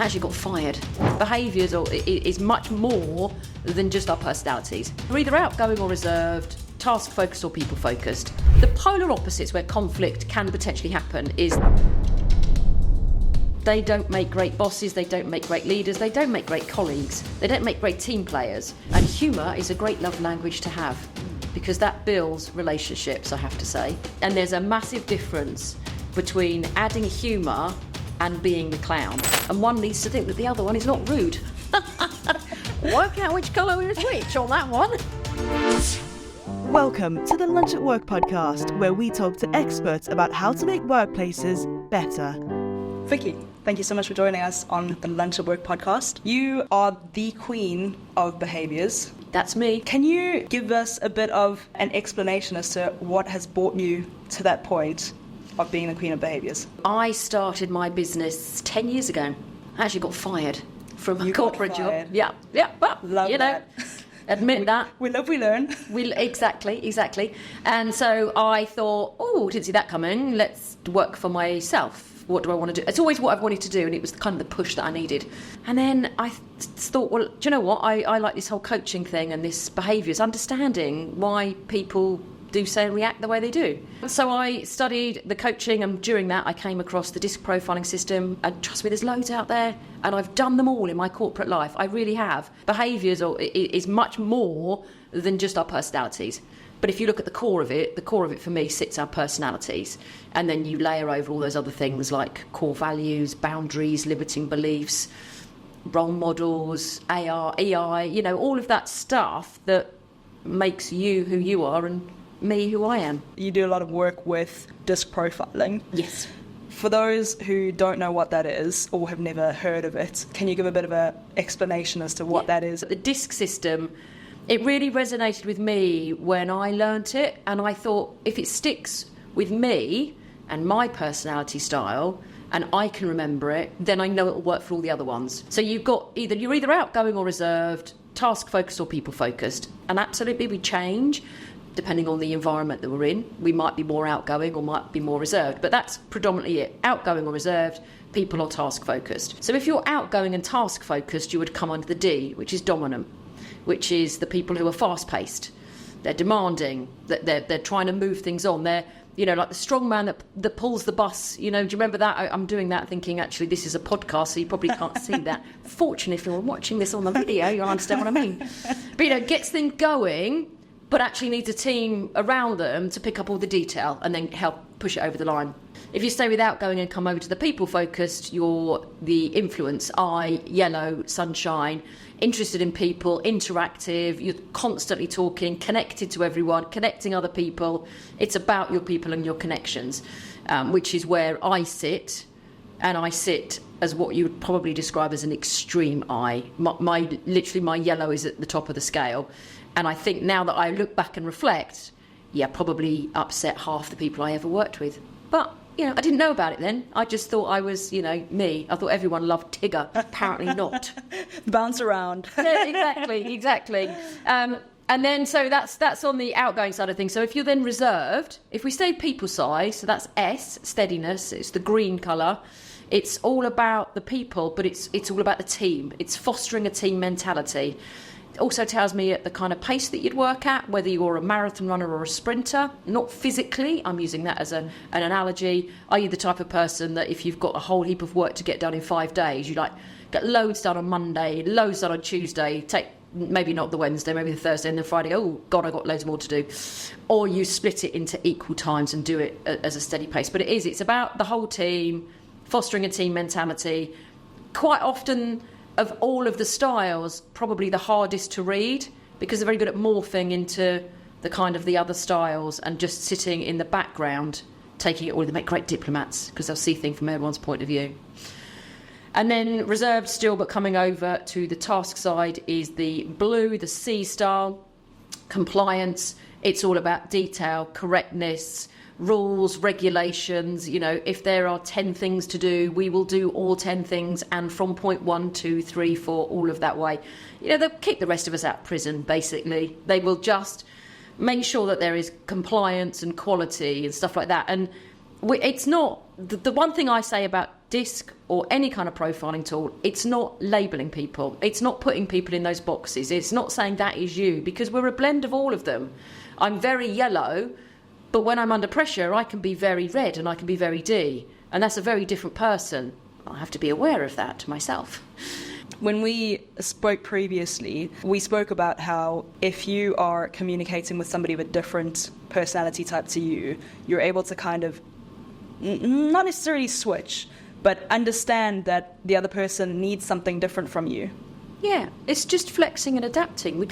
actually got fired. Behaviours is much more than just our personalities. We're either outgoing or reserved, task-focused or people-focused. The polar opposites where conflict can potentially happen is they don't make great bosses, they don't make great leaders, they don't make great colleagues, they don't make great team players. And humour is a great love language to have because that builds relationships, I have to say. And there's a massive difference between adding humour and being the clown. And one needs to think that the other one is not rude. Work out which colour is which on that one. Welcome to the Lunch at Work podcast, where we talk to experts about how to make workplaces better. Vicky, thank you so much for joining us on the Lunch at Work podcast. You are the queen of behaviours. That's me. Can you give us a bit of an explanation as to what has brought you to that point of being the queen of behaviours? I started my business 10 years ago. I actually got fired from a corporate job. Yeah, but Love you know, that. admit that. We love, we learn. Exactly. And so I thought, didn't see that coming. Let's work for myself. What do I want to do? It's always what I've wanted to do, and it was kind of the push that I needed. And then I thought, well, do you know what? I like this whole coaching thing and this behaviours, understanding why people do say and react the way they do. So I studied the coaching, and during that I came across the disc profiling system, and trust me, there's loads out there, and I've done them all in my corporate life. I really have. Behaviours is much more than just our personalities. But if you look at the core of it for me sits our personalities. And then you layer over all those other things like core values, boundaries, limiting beliefs, role models, AR, EI, all of that stuff that makes you who you are and me who I am. You do a lot of work with disc profiling. Yes. For those who don't know what that is or have never heard of it, can you give a bit of an explanation as to what that is? The disc system, it really resonated with me when I learnt it, and I thought if it sticks with me and my personality style and I can remember it, then I know it will work for all the other ones. So you're either outgoing or reserved, task focused or people focused, and absolutely we change depending on the environment that we're in. We might be more outgoing or might be more reserved, but that's predominantly it. Outgoing or reserved, people or task focused. So if you're outgoing and task focused, you would come under the D, which is dominant, which is the people who are fast-paced. They're demanding, they're trying to move things on. They're, like the strong man that pulls the bus. Do you remember that? I'm doing that thinking, actually, this is a podcast, so you probably can't see that. Fortunately, if you're watching this on the video, you'll understand what I mean. But, gets things going, but actually needs a team around them to pick up all the detail and then help push it over the line. If you stay with outgoing and come over to the people-focused, you're the influence, I, yellow, sunshine, interested in people, interactive, you're constantly talking, connected to everyone, connecting other people. It's about your people and your connections, which is where I sit, and I sit as what you would probably describe as an extreme I. Literally my yellow is at the top of the scale. And I think now that I look back and reflect, probably upset half the people I ever worked with. But I didn't know about it then. I just thought I was, me. I thought everyone loved Tigger. Apparently not. Bounce around. Yeah, exactly. And then, so that's on the outgoing side of things. So if you're then reserved, if we stay people size, so that's S, steadiness, it's the green colour. It's all about the people, but it's all about the team. It's fostering a team mentality. It also tells me at the kind of pace that you'd work at, whether you're a marathon runner or a sprinter, not physically, I'm using that as an analogy. Are you the type of person that if you've got a whole heap of work to get done in 5 days, you get loads done on Monday, loads done on Tuesday, take maybe not the Wednesday, maybe the Thursday, and then Friday, oh God, I've got loads more to do. Or you split it into equal times and do it as a steady pace. But it's about the whole team, fostering a team mentality. Quite often, of all of the styles, probably the hardest to read because they're very good at morphing into the kind of the other styles and just sitting in the background, taking it all. They make great diplomats because they'll see things from everyone's point of view. And then reserved still, but coming over to the task side is the blue, the C style, compliance. It's all about detail, correctness, rules, regulations. If there are 10 things to do, we will do all 10 things, and from point 1, 2, 3, 4, all of that way. They'll kick the rest of us out of prison, basically. They will just make sure that there is compliance and quality and stuff like that. And it's not, the one thing I say about DISC or any kind of profiling tool, it's not labelling people. It's not putting people in those boxes. It's not saying that is you, because we're a blend of all of them. I'm very yellow, but when I'm under pressure, I can be very red and I can be very D. And that's a very different person. I have to be aware of that myself. When we spoke previously, we spoke about how if you are communicating with somebody with a different personality type to you, you're able to kind of not necessarily switch, but understand that the other person needs something different from you. Yeah, it's just flexing and adapting.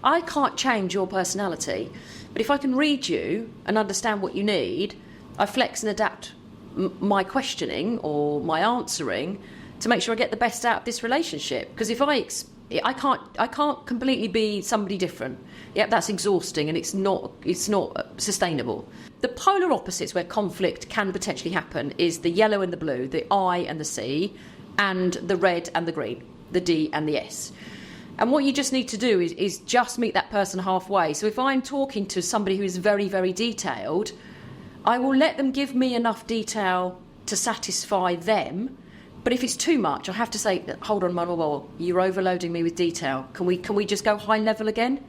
I can't change your personality, but if I can read you and understand what you need, I flex and adapt my questioning or my answering to make sure I get the best out of this relationship. Because if I can't completely be somebody different. Yep, that's exhausting and it's not sustainable. The polar opposites where conflict can potentially happen is the yellow and the blue, the I and the C, and the red and the green, the D and the S. And what you just need to do is just meet that person halfway. So if I'm talking to somebody who is very, very detailed, I will let them give me enough detail to satisfy them. But if it's too much, I have to say, hold on, Manuel, you're overloading me with detail. Can we just go high level again?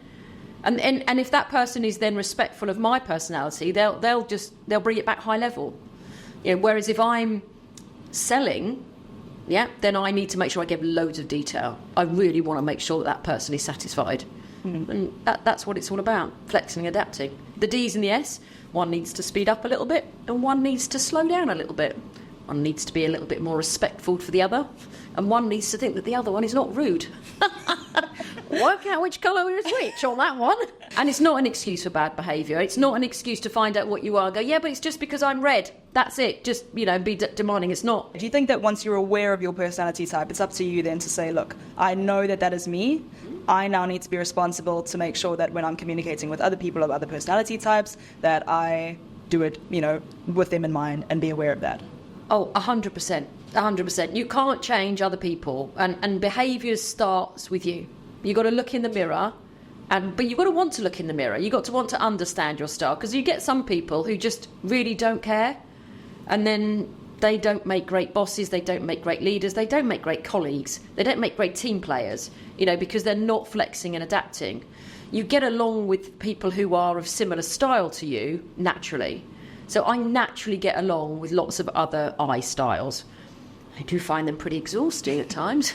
And if that person is then respectful of my personality, they'll bring it back high level. You know, whereas if I'm selling, yeah, then I need to make sure I give loads of detail. I really want to make sure that person is satisfied. And that's what it's all about, flexing and adapting. The D's and the S, one needs to speed up a little bit and one needs to slow down a little bit. One needs to be a little bit more respectful for the other, and one needs to think that the other one is not rude. Work out which colour is which on that one. And it's not an excuse for bad behaviour. It's not an excuse to find out what you are. Go, yeah, but it's just because I'm red. That's it. Just, be demanding. It's not. Do you think that once you're aware of your personality type, it's up to you then to say, look, I know that is me. I now need to be responsible to make sure that when I'm communicating with other people of other personality types, that I do it, with them in mind and be aware of that. Oh, 100%. 100%. You can't change other people. And behaviour starts with you. You've got to look in the mirror, but you've got to want to look in the mirror. You've got to want to understand your style, because you get some people who just really don't care, and then they don't make great bosses, they don't make great leaders, they don't make great colleagues, they don't make great team players, because they're not flexing and adapting. You get along with people who are of similar style to you naturally. So I naturally get along with lots of other I styles. I do find them pretty exhausting at times.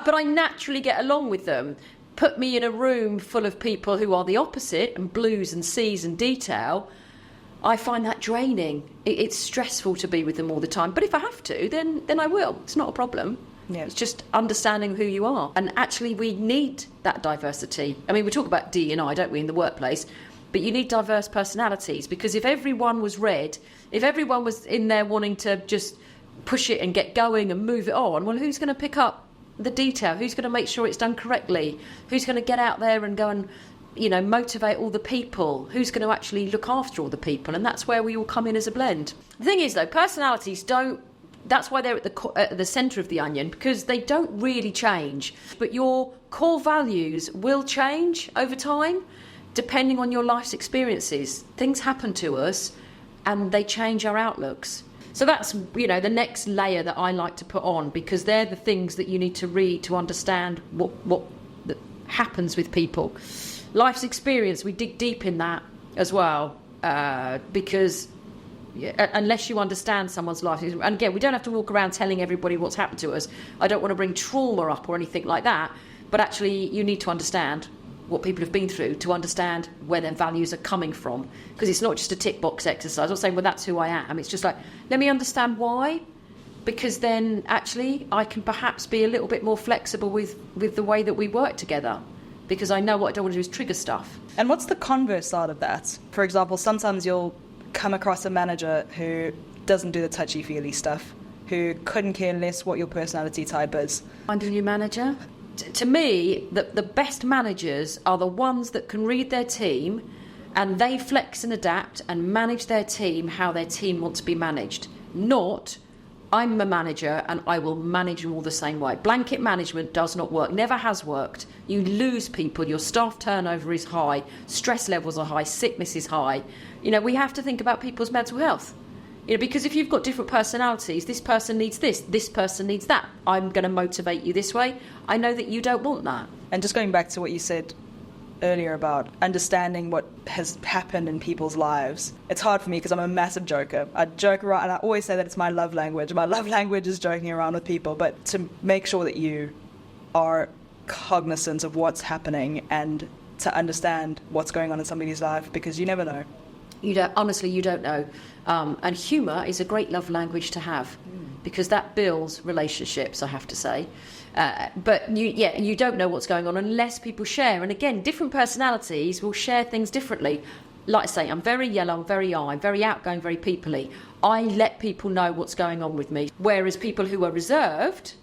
But I naturally get along with them. Put me in a room full of people who are the opposite, and blues and C's and detail, I find that draining. It's stressful to be with them all the time. But if I have to, then I will. It's not a problem. Yeah. It's just understanding who you are. And actually, we need that diversity. I mean, we talk about D&I, don't we, in the workplace? But you need diverse personalities, because if everyone was red, if everyone was in there wanting to just push it and get going and move it on, well, who's going to pick up the detail? Who's going to make sure it's done correctly? Who's going to get out there and go and, motivate all the people? Who's going to actually look after all the people? And that's where we all come in as a blend. The thing is, though, personalities don't. That's why they're at the centre of the onion, because they don't really change. But your core values will change over time, depending on your life's experiences. Things happen to us and they change our outlooks. So that's, the next layer that I like to put on, because they're the things that you need to read to understand what happens with people. Life's experience, we dig deep in that as well, because unless you understand someone's life, and again, we don't have to walk around telling everybody what's happened to us. I don't want to bring trauma up or anything like that, but actually you need to understand what people have been through to understand where their values are coming from, because it's not just a tick box exercise. I'm not saying, well, that's who I am. It's just like, let me understand why, because then actually I can perhaps be a little bit more flexible with the way that we work together, because I know what I don't want to do is trigger stuff. And what's the converse side of that? For example, sometimes you'll come across a manager who doesn't do the touchy-feely stuff, who couldn't care less what your personality type is. Find a new manager. To me, the best managers are the ones that can read their team and they flex and adapt and manage their team how their team wants to be managed. Not, I'm a manager and I will manage them all the same way. Blanket management does not work, never has worked. You lose people, your staff turnover is high, stress levels are high, sickness is high. We have to think about people's mental health. Because if you've got different personalities, this person needs this person needs that. I'm going to motivate you this way. I know that you don't want that. And just going back to what you said earlier about understanding what has happened in people's lives, it's hard for me because I'm a massive joker. I joke around, and I always say that it's my love language. My love language is joking around with people, but to make sure that you are cognizant of what's happening and to understand what's going on in somebody's life, because you never know. Honestly, you don't know. And humour is a great love language to have, because that builds relationships, I have to say. But you don't know what's going on unless people share. And again, different personalities will share things differently. Like I say, I'm very yellow, I'm very outgoing, very peoply. I let people know what's going on with me. Whereas people who are reserved,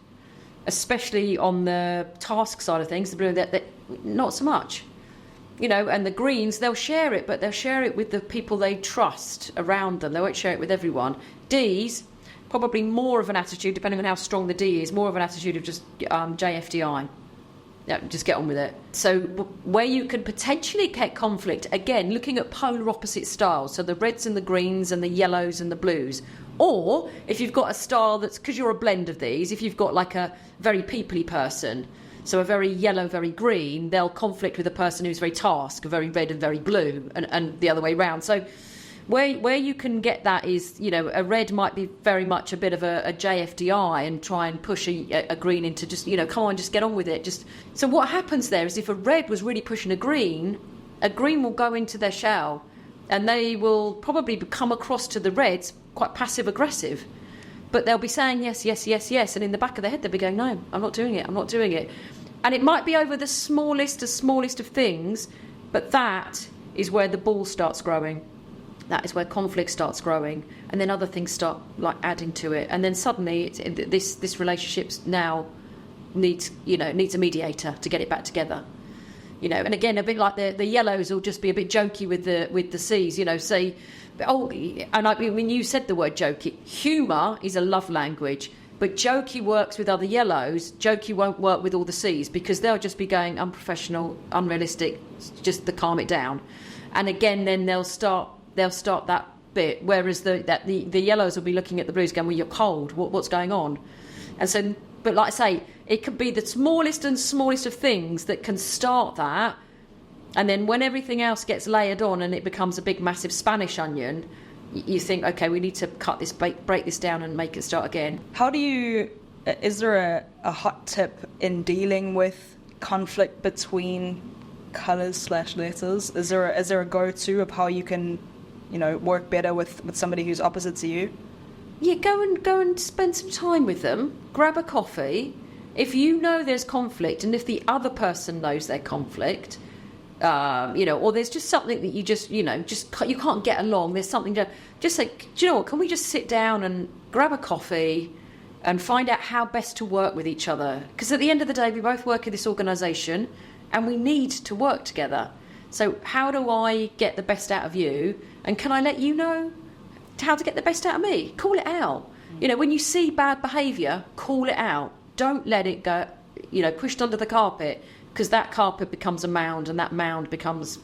especially on the task side of things, the blue, that not so much. And the greens, they'll share it, but they'll share it with the people they trust around them. They won't share it with everyone. Ds, probably more of an attitude, depending on how strong the D is, more of an attitude of just JFDI. Yeah, just get on with it. So where you could potentially get conflict, again, looking at polar opposite styles, so the reds and the greens and the yellows and the blues. Or if you've got a style that's, because you're a blend of these, if you've got like a very peoply person, so a very yellow, very green, they'll conflict with a person who's very task, very red and very blue, and the other way round. So where you can get that is, a red might be very much a bit of a JFDI and try and push a green into just, come on, just get on with it. So what happens there is if a red was really pushing a green will go into their shell, and they will probably come across to the reds quite passive-aggressive. But they'll be saying yes, yes, yes, yes, and in the back of their head they'll be going, no, I'm not doing it. And it might be over the smallest of things, but that is where the ball starts growing. That is where conflict starts growing, and then other things start like adding to it, and then suddenly this relationship now needs a mediator to get it back together. And again, a bit like the yellows will just be a bit jokey with the C's, say. When you said the word jokey, humour is a love language, but jokey works with other yellows. Jokey won't work with all the C's, because they'll just be going unprofessional, unrealistic, just to calm it down. And again, then they'll start that bit, whereas the yellows will be looking at the blues going, well, you're cold, what's going on? And so, but like I say, it could be the smallest of things that can start that. And then when everything else gets layered on and it becomes a big, massive Spanish onion, you think, okay, we need to cut this, break this down and make it start again. Is there a hot tip in dealing with conflict between colours/letters? Is there a go-to of how you can, work better with somebody who's opposite to you? Yeah, go and spend some time with them. Grab a coffee. If you know there's conflict, and if the other person knows there's conflict, or there's just something that you you can't get along. There's something just say, do you know what? Can we just sit down and grab a coffee and find out how best to work with each other? Because at the end of the day, we both work in this organisation, and we need to work together. So how do I get the best out of you? And can I let you know how to get the best out of me? Call it out. When you see bad behaviour, call it out. Don't let it go, pushed under the carpet, because that carpet becomes a mound, and that mound becomes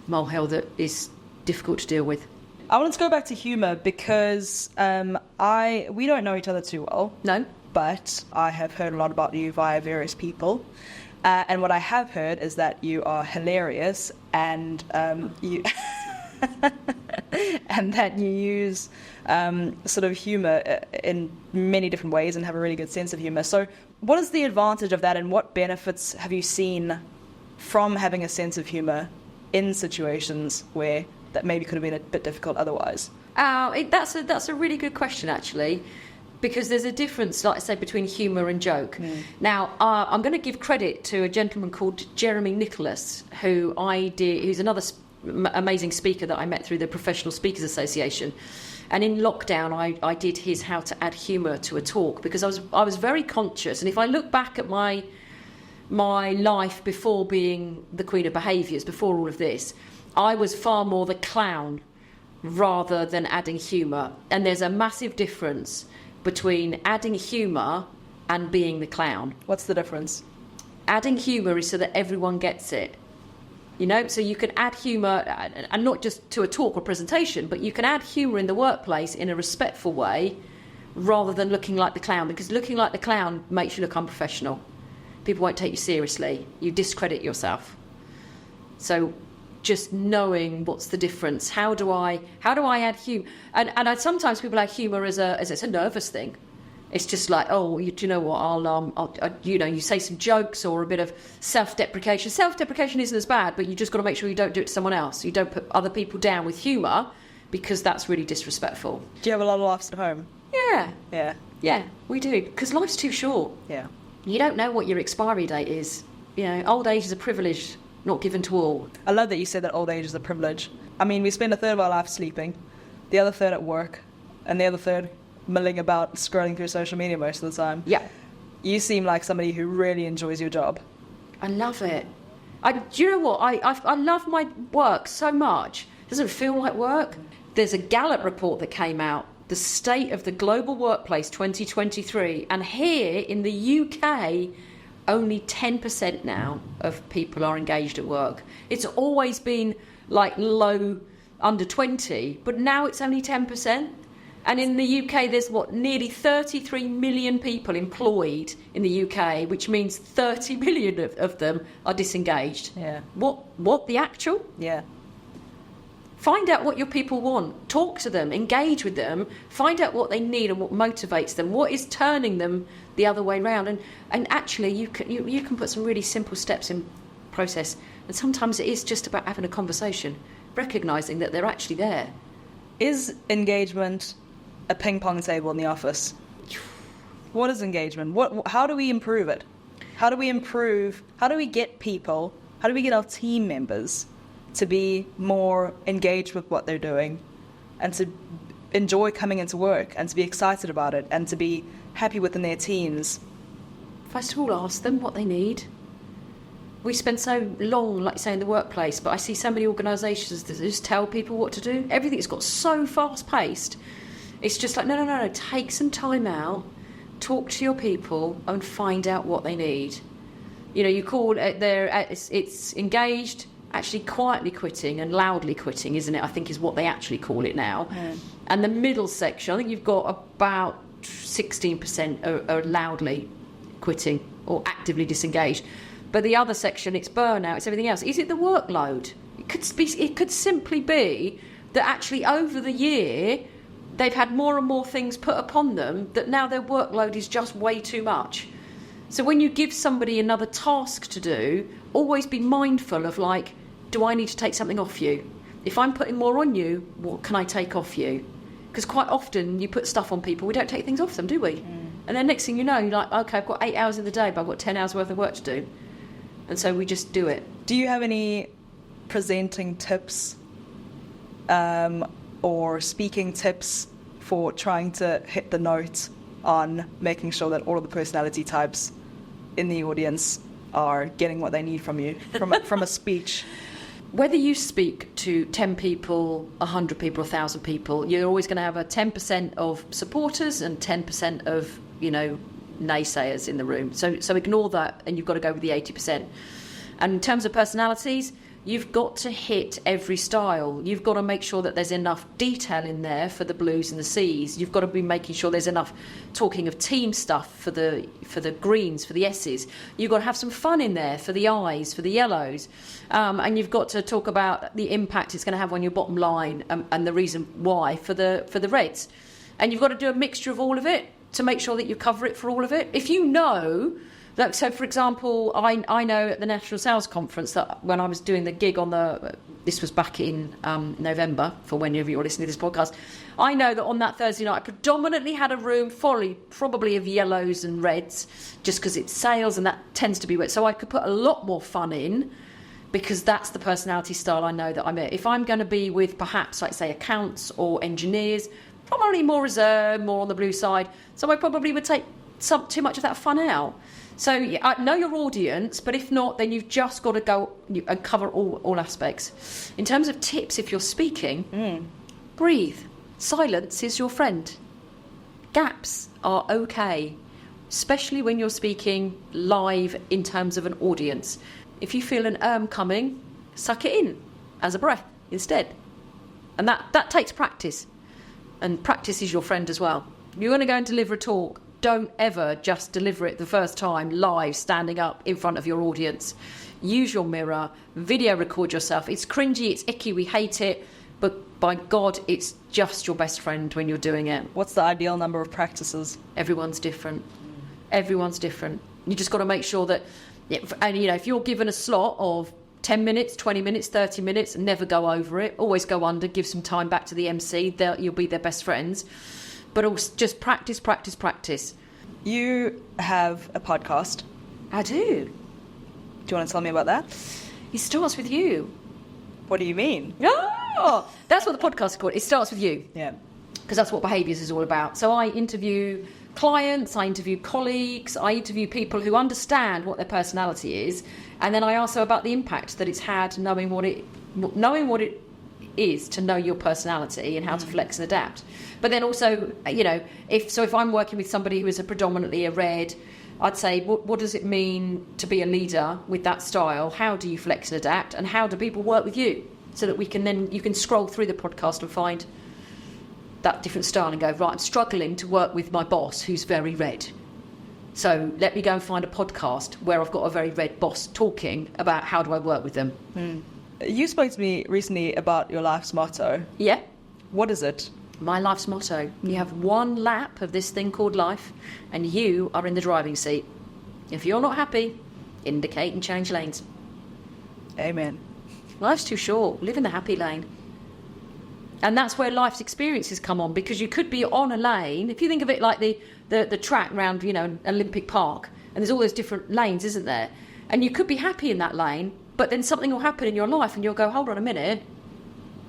molehill that is difficult to deal with. I want to go back to humour, because we don't know each other too well. No. But I have heard a lot about you via various people. And what I have heard is that you are hilarious, and you and that you use sort of humour in many different ways and have a really good sense of humour. So what is the advantage of that, and what benefits have you seen from having a sense of humour in situations where that maybe could have been a bit difficult otherwise? That's a really good question, actually. Because there's a difference, like I say, between humour and joke. Now, I'm going to give credit to a gentleman called Jeremy Nicholas, who's another amazing speaker that I met through the Professional Speakers Association. And in lockdown, I did his How to Add Humour to a Talk, because I was very conscious. And if I look back at my life before being the Queen of Behaviours, before all of this, I was far more the clown rather than adding humour. And there's a massive difference between adding humour and being the clown. What's the difference? Adding humour is so that everyone gets it. You know, so you can add humour, and not just to a talk or presentation, but you can add humour in the workplace in a respectful way rather than looking like the clown, because looking like the clown makes you look unprofessional. People won't take you seriously. You discredit yourself. So just knowing what's the difference. How do I add humour? And sometimes people add humour as it's a nervous thing. It's just like, oh, do you know what? I'll you say some jokes or a bit of self-deprecation. Self-deprecation isn't as bad, but you just got to make sure you don't do it to someone else. You don't put other people down with humour, because that's really disrespectful. Do you have a lot of laughs at home? Yeah, we do, because life's too short. Yeah. You don't know what your expiry date is. You know, old age is a privilege not given to all. I love that you said that old age is a privilege. I mean, we spend a third of our life sleeping, the other third at work, and the other third milling about scrolling through social media most of the time. Yeah. You seem like somebody who really enjoys your job. I love it. Do you know what? I love my work so much. It doesn't feel like work. There's a Gallup report that came out, the State of the Global Workplace 2023, and here in the UK, only 10% now of people are engaged at work. It's always been like low, under 20, but now it's only 10%. And in the UK, there's nearly 33 million people employed in the UK, which means 30 million of them are disengaged. Yeah. What the actual? Yeah. Find out what your people want. Talk to them. Engage with them. Find out what they need and what motivates them. What is turning them the other way round? And actually, you can put some really simple steps in process. And sometimes it is just about having a conversation, recognising that they're actually there. Is engagement a ping pong table in the office? What is engagement? How do we improve it? How do we get our team members to be more engaged with what they're doing and to enjoy coming into work and to be excited about it and to be happy within their teams? First of all, ask them what they need. We spend so long, like you say, in the workplace, but I see so many organisations that just tell people what to do. Everything's got so fast-paced. It's just like, no, take some time out, talk to your people and find out what they need. You know, you call it it's engaged, actually quietly quitting and loudly quitting, isn't it? I think is what they actually call it now. Yeah. And the middle section, I think you've got about 16% are loudly quitting or actively disengaged. But the other section, it's burnout, it's everything else. Is it the workload? It could simply be that actually over the year they've had more and more things put upon them that now their workload is just way too much. So when you give somebody another task to do, always be mindful of like, do I need to take something off you? If I'm putting more on you, what can I take off you? Because quite often you put stuff on people, we don't take things off them, do we? And then next thing you know, you're like, okay, I've got 8 hours in the day, but I've got 10 hours worth of work to do. And so we just do it. Do you have any presenting tips or speaking tips for trying to hit the note on making sure that all of the personality types in the audience are getting what they need from you, from a speech? Whether you speak to 10 people, 100 people, 1,000 people, you're always going to have a 10% of supporters and 10% of, naysayers in the room. So ignore that, and you've got to go with the 80%. And in terms of personalities, you've got to hit every style. You've got to make sure that there's enough detail in there for the blues and the C's. You've got to be making sure there's enough talking of team stuff for the greens, for the S's. You've got to have some fun in there for the I's, for the yellows. And you've got to talk about the impact it's going to have on your bottom line and the reason why for the reds. And you've got to do a mixture of all of it to make sure that you cover it for all of it. If you know... So, for example, I know at the National Sales Conference that when I was doing the gig this was back in November, for whenever you're listening to this podcast, I know that on that Thursday night I predominantly had a room probably of yellows and reds, just because it's sales and that tends to be wet. So I could put a lot more fun in, because that's the personality style I know that I'm at. If I'm going to be with perhaps, like say, accounts or engineers, probably more reserved, more on the blue side. So I probably would take too much of that fun out. So I know your audience, but if not, then you've just got to go and cover all aspects. In terms of tips, if you're speaking, breathe. Silence is your friend. Gaps are okay, especially when you're speaking live in terms of an audience. If you feel an coming, suck it in as a breath instead. And that takes practice. And practice is your friend as well. You're going to go and deliver a talk. Don't ever just deliver it the first time live, standing up in front of your audience. Use your mirror, video record yourself. It's cringy, it's icky, we hate it. But by God, it's just your best friend when you're doing it. What's the ideal number of practices? Everyone's different. Everyone's different. You just got to make sure that, and if you're given a slot of 10 minutes, 20 minutes, 30 minutes, never go over it. Always go under, give some time back to the MC. You'll be their best friends. But also just practice, practice, practice. You have a podcast. I do. Do you want to tell me about that? It starts with you. What do you mean? Oh, that's what the podcast is called. It starts with you. Yeah. Because that's what behaviours is all about. So I interview clients, I interview colleagues, I interview people who understand what their personality is, and then I ask them about the impact that it's had knowing what it is to know your personality and how to flex and adapt. But then also, if I'm working with somebody who is predominantly a red, I'd say, what does it mean to be a leader with that style? How do you flex and adapt? And how do people work with you? So that you can scroll through the podcast and find that different style and go, right, I'm struggling to work with my boss who's very red. So let me go and find a podcast where I've got a very red boss talking about how do I work with them. You spoke to me recently about your life's motto. Yeah. What is it? My life's motto. You have one lap of this thing called life and you are in the driving seat. If you're not happy, indicate and change lanes. Amen. Life's too short. Live in the happy lane. And that's where life's experiences come on, because you could be on a lane. If you think of it like the track round, Olympic Park, and there's all those different lanes, isn't there? And you could be happy in that lane, but then something will happen in your life and you'll go, hold on a minute.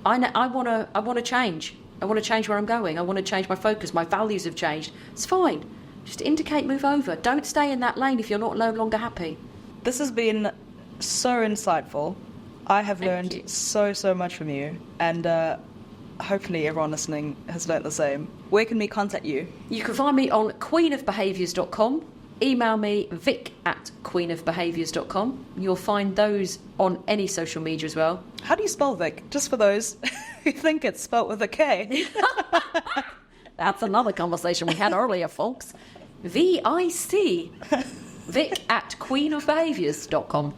I want to change. I want to change where I'm going. I want to change my focus. My values have changed. It's fine. Just indicate, move over. Don't stay in that lane if you're no longer happy. This has been so insightful. I have learned so much from you, and hopefully everyone listening has learnt the same. Where can we contact you? You can find me on queenofbehaviours.com. Email me vic@queenofbehaviours.com. You'll find those on any social media as well. How do you spell Vic? Just for those who think it's spelt with a K. That's another conversation we had earlier, folks. VIC. vic@queenofbehaviours.com.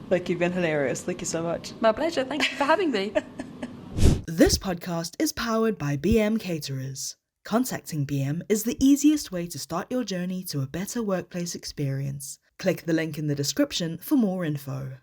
Vic, you've been hilarious. Thank you so much. My pleasure. Thank you for having me. This podcast is powered by BM Caterers. Contacting BM is the easiest way to start your journey to a better workplace experience. Click the link in the description for more info.